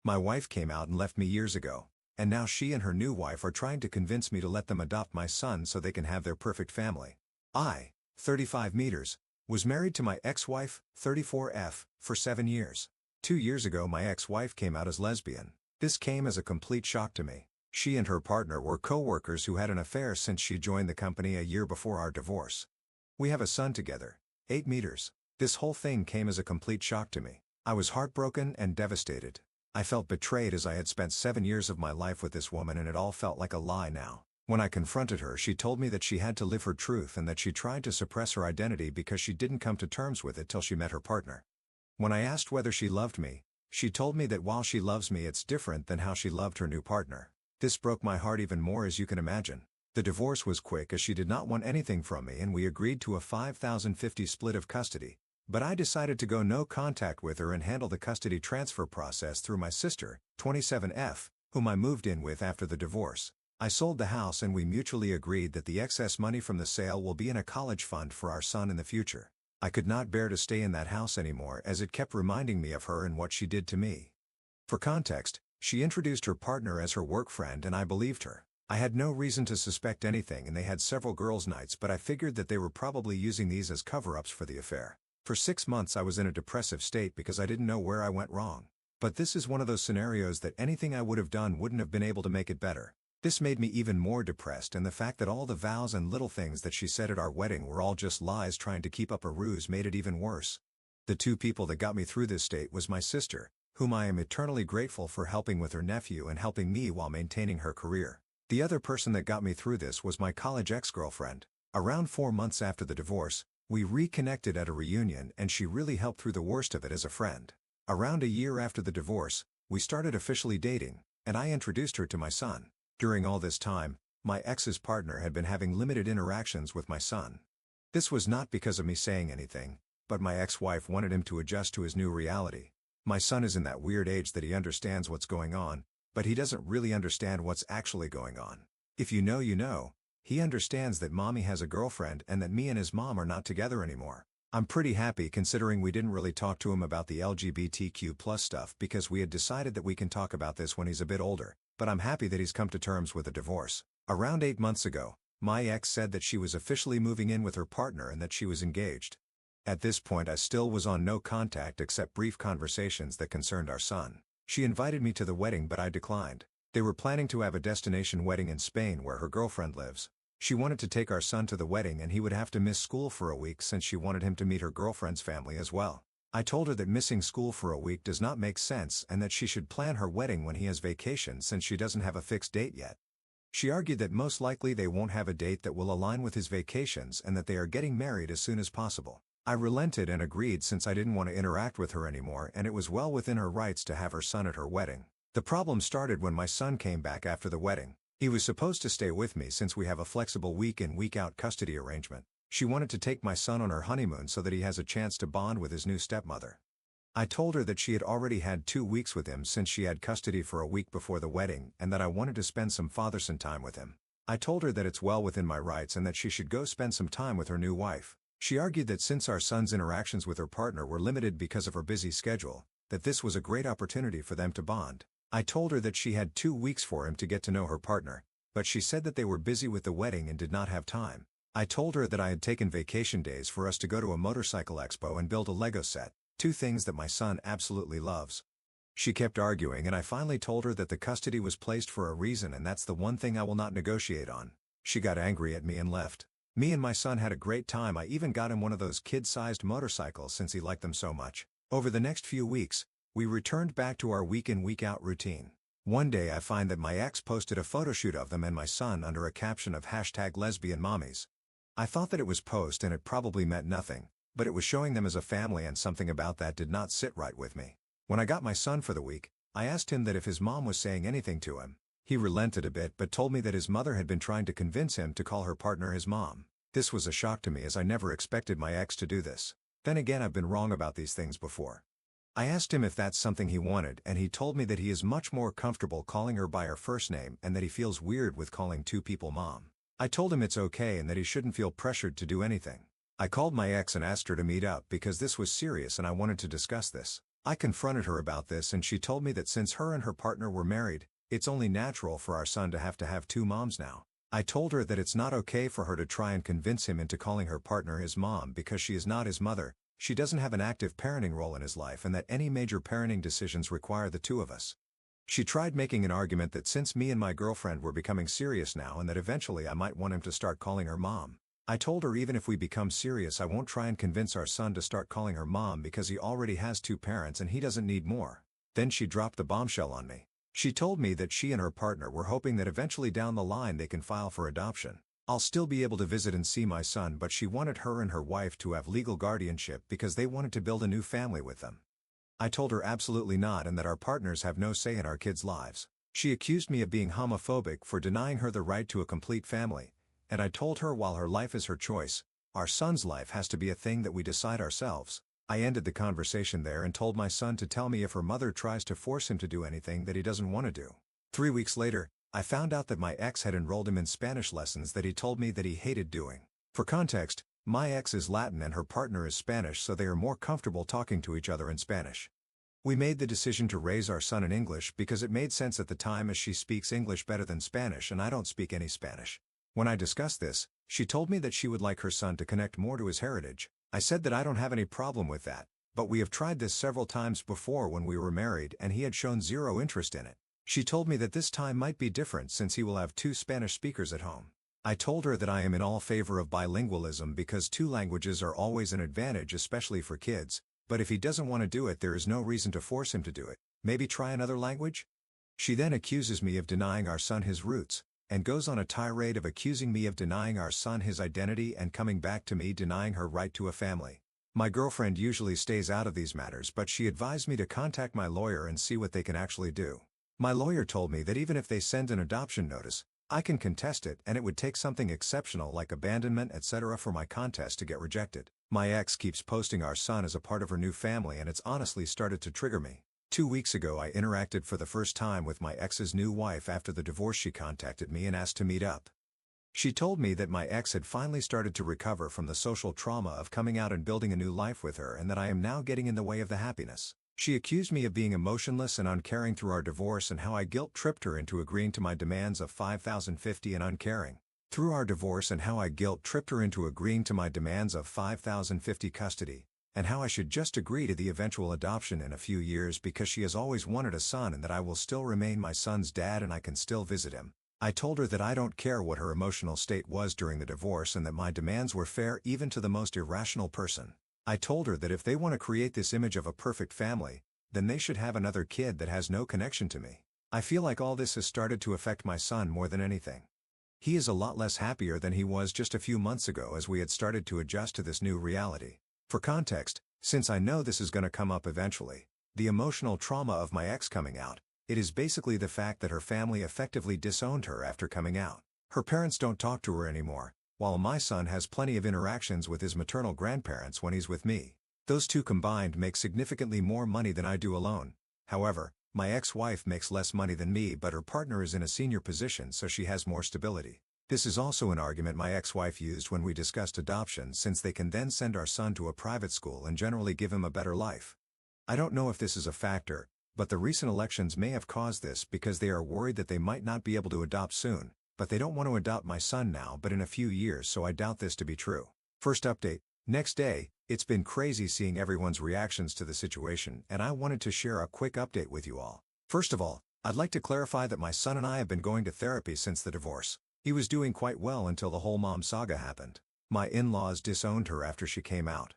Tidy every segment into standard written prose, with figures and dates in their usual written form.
My wife came out and left me years ago, and now she and her new wife are trying to convince me to let them adopt my son so they can have their perfect family. I, 35 meters, was married to my ex-wife, 34F, for 7 years. 2 years ago my ex-wife came out as lesbian. This came as a complete shock to me. She and her partner were co-workers who had an affair since she joined the company a year before our divorce. We have a son together, 8 meters. This whole thing came as a complete shock to me. I was heartbroken and devastated. I felt betrayed as I had spent 7 years of my life with this woman and it all felt like a lie now. When I confronted her, she told me that she had to live her truth and that she tried to suppress her identity because she didn't come to terms with it till she met her partner. When I asked whether she loved me, she told me that while she loves me it's different than how she loved her new partner. This broke my heart even more, as you can imagine. The divorce was quick as she did not want anything from me and we agreed to a 50-50 split of custody, but I decided to go no contact with her and handle the custody transfer process through my sister, 27F, whom I moved in with after the divorce. I sold the house and we mutually agreed that the excess money from the sale will be in a college fund for our son in the future. I could not bear to stay in that house anymore as it kept reminding me of her and what she did to me. For context, she introduced her partner as her work friend and I believed her. I had no reason to suspect anything and they had several girls' nights, but I figured that they were probably using these as cover-ups for the affair. For 6 months I was in a depressive state because I didn't know where I went wrong. But this is one of those scenarios that anything I would have done wouldn't have been able to make it better. This made me even more depressed, and the fact that all the vows and little things that she said at our wedding were all just lies trying to keep up a ruse made it even worse. The two people that got me through this state was my sister, whom I am eternally grateful for helping with her nephew and helping me while maintaining her career. The other person that got me through this was my college ex-girlfriend. Around 4 months after the divorce, we reconnected at a reunion and she really helped through the worst of it as a friend. Around a year after the divorce, we started officially dating, and I introduced her to my son. During all this time, my ex's partner had been having limited interactions with my son. This was not because of me saying anything, but my ex-wife wanted him to adjust to his new reality. My son is in that weird age that he understands what's going on, but he doesn't really understand what's actually going on. If you know, you know. He understands that mommy has a girlfriend and that me and his mom are not together anymore. I'm pretty happy considering we didn't really talk to him about the LGBTQ+ stuff because we had decided that we can talk about this when he's a bit older, but I'm happy that he's come to terms with a divorce. Around 8 months ago, my ex said that she was officially moving in with her partner and that she was engaged. At this point I still was on no contact except brief conversations that concerned our son. She invited me to the wedding but I declined. They were planning to have a destination wedding in Spain where her girlfriend lives. She wanted to take our son to the wedding and he would have to miss school for a week since she wanted him to meet her girlfriend's family as well. I told her that missing school for a week does not make sense and that she should plan her wedding when he has vacation since she doesn't have a fixed date yet. She argued that most likely they won't have a date that will align with his vacations and that they are getting married as soon as possible. I relented and agreed since I didn't want to interact with her anymore and it was well within her rights to have her son at her wedding. The problem started when my son came back after the wedding. He was supposed to stay with me since we have a flexible week-in week-out custody arrangement. She wanted to take my son on her honeymoon so that he has a chance to bond with his new stepmother. I told her that she had already had 2 weeks with him since she had custody for a week before the wedding and that I wanted to spend some father-son time with him. I told her that it's well within my rights and that she should go spend some time with her new wife. She argued that since our son's interactions with her partner were limited because of her busy schedule, that this was a great opportunity for them to bond. I told her that she had 2 weeks for him to get to know her partner, but she said that they were busy with the wedding and did not have time. I told her that I had taken vacation days for us to go to a motorcycle expo and build a Lego set, 2 things that my son absolutely loves. She kept arguing and I finally told her that the custody was placed for a reason and that's the one thing I will not negotiate on. She got angry at me and left. Me and my son had a great time. I even got him one of those kid-sized motorcycles since he liked them so much. Over the next few weeks, we returned back to our week-in week-out routine. One day I find that my ex posted a photoshoot of them and my son under a caption of #lesbianmommies. I thought that it was post and it probably meant nothing, but it was showing them as a family and something about that did not sit right with me. When I got my son for the week, I asked him that if his mom was saying anything to him. He relented a bit but told me that his mother had been trying to convince him to call her partner his mom. This was a shock to me as I never expected my ex to do this. Then again, I've been wrong about these things before. I asked him if that's something he wanted and he told me that he is much more comfortable calling her by her first name and that he feels weird with calling 2 people mom. I told him it's okay and that he shouldn't feel pressured to do anything. I called my ex and asked her to meet up because this was serious and I wanted to discuss this. I confronted her about this and she told me that since her and her partner were married, it's only natural for our son to have two moms now. I told her that it's not okay for her to try and convince him into calling her partner his mom because she is not his mother, she doesn't have an active parenting role in his life, and that any major parenting decisions require the two of us. She tried making an argument that since me and my girlfriend were becoming serious now and that eventually I might want him to start calling her mom. I told her even if we become serious I won't try and convince our son to start calling her mom because he already has two parents and he doesn't need more. Then she dropped the bombshell on me. She told me that she and her partner were hoping that eventually down the line they can file for adoption. I'll still be able to visit and see my son, but she wanted her and her wife to have legal guardianship because they wanted to build a new family with them. I told her absolutely not and that our partners have no say in our kids' lives. She accused me of being homophobic for denying her the right to a complete family, and I told her while her life is her choice, our son's life has to be a thing that we decide ourselves. I ended the conversation there and told my son to tell me if her mother tries to force him to do anything that he doesn't want to do. 3 weeks later, I found out that my ex had enrolled him in Spanish lessons that he told me that he hated doing. For context, my ex is Latin and her partner is Spanish, so they are more comfortable talking to each other in Spanish. We made the decision to raise our son in English because it made sense at the time, as she speaks English better than Spanish and I don't speak any Spanish. When I discussed this, she told me that she would like her son to connect more to his heritage. I said that I don't have any problem with that, but we have tried this several times before when we were married and he had shown zero interest in it. She told me that this time might be different since he will have two Spanish speakers at home. I told her that I am in all favor of bilingualism because two languages are always an advantage, especially for kids, but if he doesn't want to do it there is no reason to force him to do it. Maybe try another language? She then accuses me of denying our son his roots, and goes on a tirade of accusing me of denying our son his identity and coming back to me denying her right to a family. My girlfriend usually stays out of these matters, but she advised me to contact my lawyer and see what they can actually do. My lawyer told me that even if they send an adoption notice, I can contest it and it would take something exceptional like abandonment etc. for my contest to get rejected. My ex keeps posting our son as a part of her new family and it's honestly started to trigger me. 2 weeks ago I interacted for the first time with my ex's new wife after the divorce. She contacted me and asked to meet up. She told me that my ex had finally started to recover from the social trauma of coming out and building a new life with her and that I am now getting in the way of the happiness. She accused me of being emotionless and uncaring through our divorce and how I guilt-tripped her into agreeing to my demands of $5,050 and uncaring. Through our divorce and how I guilt-tripped her into agreeing to my demands of $5,050 custody, and how I should just agree to the eventual adoption in a few years because she has always wanted a son and that I will still remain my son's dad and I can still visit him. I told her that I don't care what her emotional state was during the divorce and that my demands were fair even to the most irrational person. I told her that if they want to create this image of a perfect family, then they should have another kid that has no connection to me. I feel like all this has started to affect my son more than anything. He is a lot less happier than he was just a few months ago as we had started to adjust to this new reality. For context, since I know this is going to come up eventually, the emotional trauma of my ex coming out, it is basically the fact that her family effectively disowned her after coming out. Her parents don't talk to her anymore, while my son has plenty of interactions with his maternal grandparents when he's with me. Those two combined make significantly more money than I do alone. However, my ex-wife makes less money than me, but her partner is in a senior position so she has more stability. This is also an argument my ex-wife used when we discussed adoption, since they can then send our son to a private school and generally give him a better life. I don't know if this is a factor, but the recent elections may have caused this because they are worried that they might not be able to adopt soon, but they don't want to adopt my son now but in a few years, so I doubt this to be true. First update. Next day, it's been crazy seeing everyone's reactions to the situation and I wanted to share a quick update with you all. First of all, I'd like to clarify that my son and I have been going to therapy since the divorce. He was doing quite well until the whole mom saga happened. My in-laws disowned her after she came out.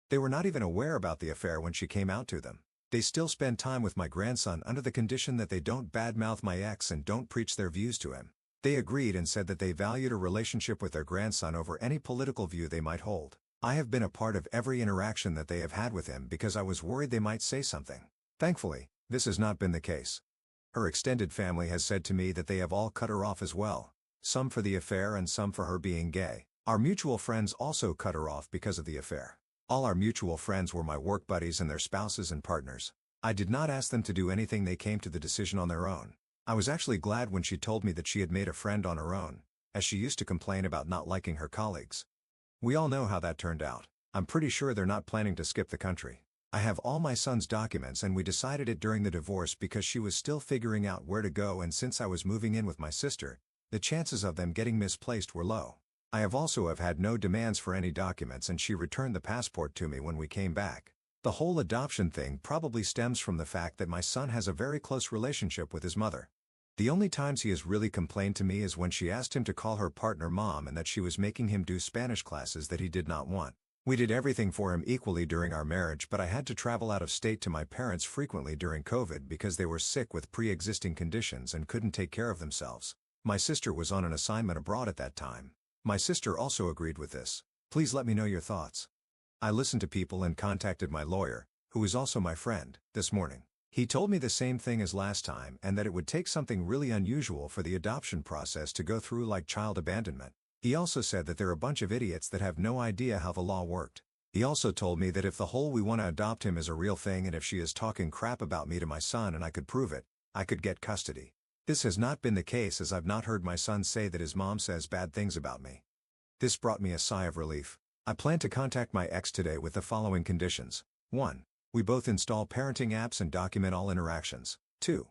They were not even aware about the affair when she came out to them. They still spend time with my grandson under the condition that they don't badmouth my ex and don't preach their views to him. They agreed and said that they valued a relationship with their grandson over any political view they might hold. I have been a part of every interaction that they have had with him because I was worried they might say something. Thankfully, this has not been the case. Her extended family has said to me that they have all cut her off as well. Some for the affair and some for her being gay. Our mutual friends also cut her off because of the affair. All our mutual friends were my work buddies and their spouses and partners. I did not ask them to do anything, they came to the decision on their own. I was actually glad when she told me that she had made a friend on her own, as she used to complain about not liking her colleagues. We all know how that turned out. I'm pretty sure they're not planning to skip the country. I have all my son's documents and we decided it during the divorce because she was still figuring out where to go, and since I was moving in with my sister, the chances of them getting misplaced were low. I have had no demands for any documents and she returned the passport to me when we came back. The whole adoption thing probably stems from the fact that my son has a very close relationship with his mother. The only times he has really complained to me is when she asked him to call her partner mom and that she was making him do Spanish classes that he did not want. We did everything for him equally during our marriage, but I had to travel out of state to my parents frequently during COVID because they were sick with pre-existing conditions and couldn't take care of themselves. My sister was on an assignment abroad at that time. My sister also agreed with this. Please let me know your thoughts. I listened to people and contacted my lawyer, who is also my friend, this morning. He told me the same thing as last time and that it would take something really unusual for the adoption process to go through, like child abandonment. He also said that they're a bunch of idiots that have no idea how the law worked. He also told me that if the whole "we want to adopt him" is a real thing and if she is talking crap about me to my son and I could prove it, I could get custody. This has not been the case, as I've not heard my son say that his mom says bad things about me. This brought me a sigh of relief. I plan to contact my ex today with the following conditions. 1. We both install parenting apps and document all interactions. 2.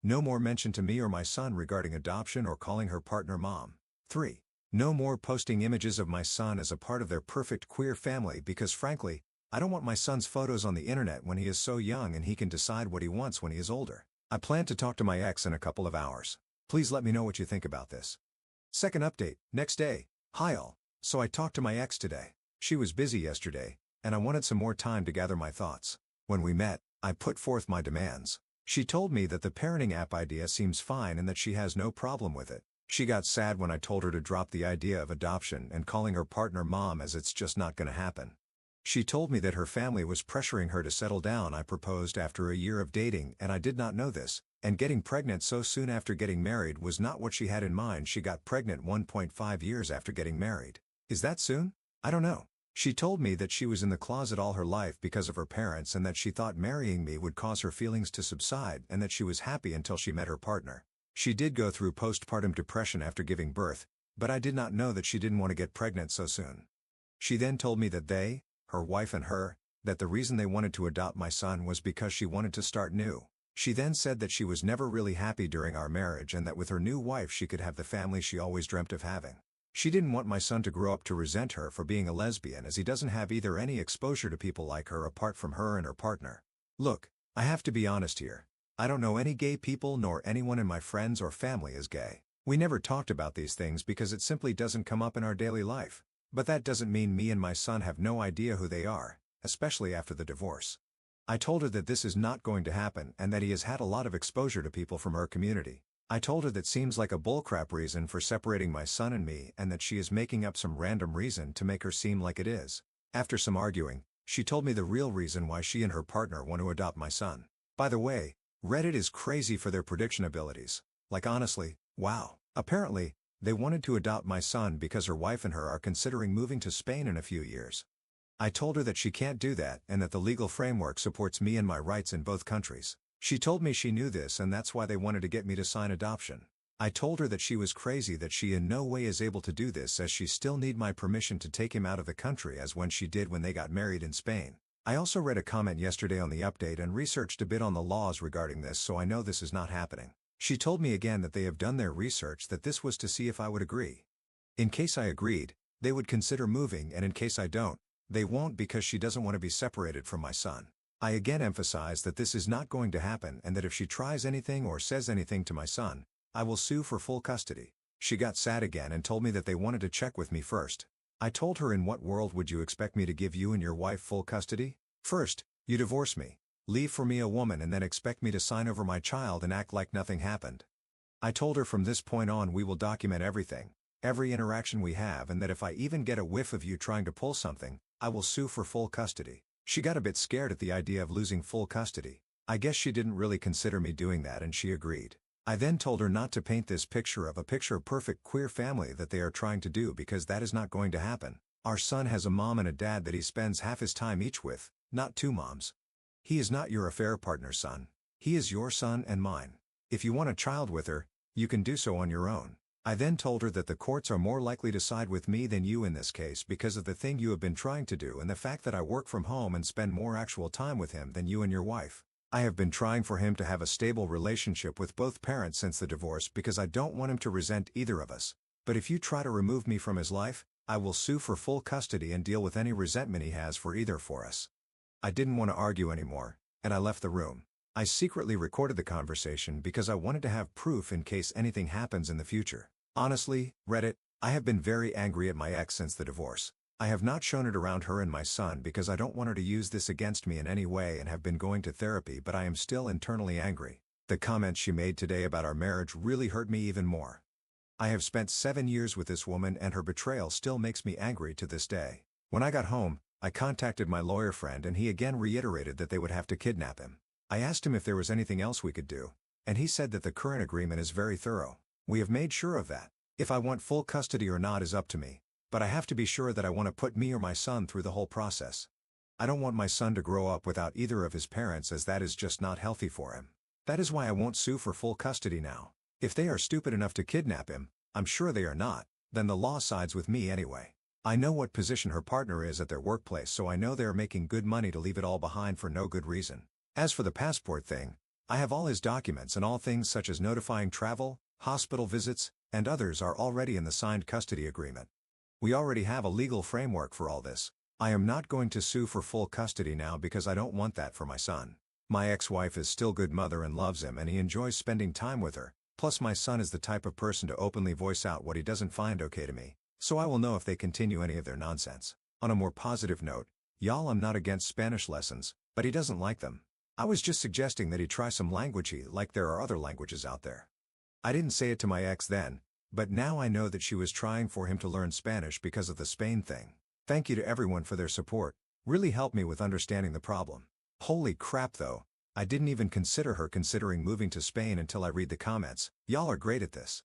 No more mention to me or my son regarding adoption or calling her partner mom. 3. No more posting images of my son as a part of their perfect queer family because frankly, I don't want my son's photos on the internet when he is so young and he can decide what he wants when he is older. I plan to talk to my ex in a couple of hours. Please let me know what you think about this. Second update, next day. Hi all. So I talked to my ex today. She was busy yesterday, and I wanted some more time to gather my thoughts. When we met, I put forth my demands. She told me that the parenting app idea seems fine and that she has no problem with it. She got sad when I told her to drop the idea of adoption and calling her partner mom, as it's just not gonna happen. She told me that her family was pressuring her to settle down. I proposed after a year of dating and I did not know this, and getting pregnant so soon after getting married was not what she had in mind. She got pregnant 1.5 years after getting married. Is that soon? I don't know. She told me that she was in the closet all her life because of her parents and that she thought marrying me would cause her feelings to subside and that she was happy until she met her partner. She did go through postpartum depression after giving birth, but I did not know that she didn't want to get pregnant so soon. She then told me that they, her wife and her, that the reason they wanted to adopt my son was because she wanted to start new. She then said that she was never really happy during our marriage and that with her new wife she could have the family she always dreamt of having. She didn't want my son to grow up to resent her for being a lesbian, as he doesn't have either any exposure to people like her apart from her and her partner. Look, I have to be honest here. I don't know any gay people nor anyone in my friends or family is gay. We never talked about these things because it simply doesn't come up in our daily life. But that doesn't mean me and my son have no idea who they are, especially after the divorce. I told her that this is not going to happen and that he has had a lot of exposure to people from her community. I told her that seems like a bullcrap reason for separating my son and me and that she is making up some random reason to make her seem like it is. After some arguing, she told me the real reason why she and her partner want to adopt my son. By the way, Reddit is crazy for their prediction abilities. Like honestly, wow. Apparently, they wanted to adopt my son because her wife and her are considering moving to Spain in a few years. I told her that she can't do that and that the legal framework supports me and my rights in both countries. She told me she knew this and that's why they wanted to get me to sign adoption. I told her that she was crazy, that she in no way is able to do this as she still need my permission to take him out of the country as when she did when they got married in Spain. I also read a comment yesterday on the update and researched a bit on the laws regarding this, so I know this is not happening. She told me again that they have done their research, that this was to see if I would agree. In case I agreed, they would consider moving, and in case I don't, they won't because she doesn't want to be separated from my son. I again emphasize that this is not going to happen and that if she tries anything or says anything to my son, I will sue for full custody. She got sad again and told me that they wanted to check with me first. I told her, in what world would you expect me to give you and your wife full custody? First, you divorce me, leave for me a woman, and then expect me to sign over my child and act like nothing happened. I told her from this point on we will document everything, every interaction we have, and that if I even get a whiff of you trying to pull something, I will sue for full custody. She got a bit scared at the idea of losing full custody. I guess she didn't really consider me doing that and she agreed. I then told her not to paint this picture of perfect queer family that they are trying to do, because that is not going to happen. Our son has a mom and a dad that he spends half his time each with, not two moms. He is not your affair partner's son. He is your son and mine. If you want a child with her, you can do so on your own. I then told her that the courts are more likely to side with me than you in this case because of the thing you have been trying to do and the fact that I work from home and spend more actual time with him than you and your wife. I have been trying for him to have a stable relationship with both parents since the divorce because I don't want him to resent either of us. But if you try to remove me from his life, I will sue for full custody and deal with any resentment he has for either for us. I didn't want to argue anymore, and I left the room. I secretly recorded the conversation because I wanted to have proof in case anything happens in the future. Honestly, Reddit, I have been very angry at my ex since the divorce. I have not shown it around her and my son because I don't want her to use this against me in any way and have been going to therapy, but I am still internally angry. The comments she made today about our marriage really hurt me even more. I have spent 7 years with this woman and her betrayal still makes me angry to this day. When I got home, I contacted my lawyer friend and he again reiterated that they would have to kidnap him. I asked him if there was anything else we could do, and he said that the current agreement is very thorough. We have made sure of that. If I want full custody or not is up to me, but I have to be sure that I want to put me or my son through the whole process. I don't want my son to grow up without either of his parents as that is just not healthy for him. That is why I won't sue for full custody now. If they are stupid enough to kidnap him, I'm sure they are not, then the law sides with me anyway. I know what position her partner is at their workplace, so I know they are making good money to leave it all behind for no good reason. As for the passport thing, I have all his documents and all things such as notifying travel, hospital visits, and others are already in the signed custody agreement. We already have a legal framework for all this. I am not going to sue for full custody now because I don't want that for my son. My ex-wife is still good mother and loves him and he enjoys spending time with her, plus my son is the type of person to openly voice out what he doesn't find okay to me, so I will know if they continue any of their nonsense. On a more positive note, y'all, I'm not against Spanish lessons, but he doesn't like them. I was just suggesting that he try some language like there are other languages out there. I didn't say it to my ex then, but now I know that she was trying for him to learn Spanish because of the Spain thing. Thank you to everyone for their support, really helped me with understanding the problem. Holy crap though, I didn't even consider her considering moving to Spain until I read the comments. Y'all are great at this.